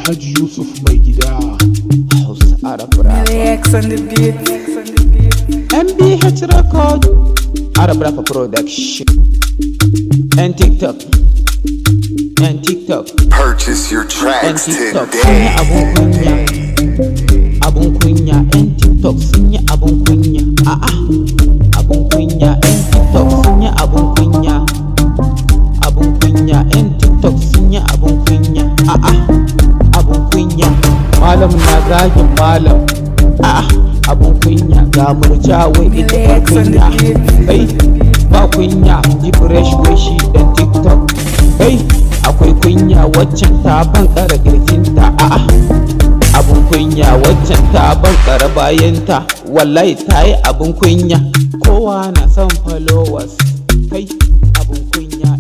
Alhaji Yusuf mai gida Hausa Arab Rap X on the beat. MBH Record Arab Rap Production and TikTok Purchase your and tracks TikTok sun yi today. abun kunya and TikTok sun yi abun kunya abun kunya and TikTok sun yi abun kunya and TikTok sun yi abun kunya abun kunya malam na zagin malam abun kunya ga murja wai ita ba kunya kai ba kunya ji fresh wai shi dan TikTok kai akwai kunya waccan ta ban kara girjinta abun kunya waccan ta ban kara bayanta wallahi ta yi abun kunya kowa na son followers kai abun kunya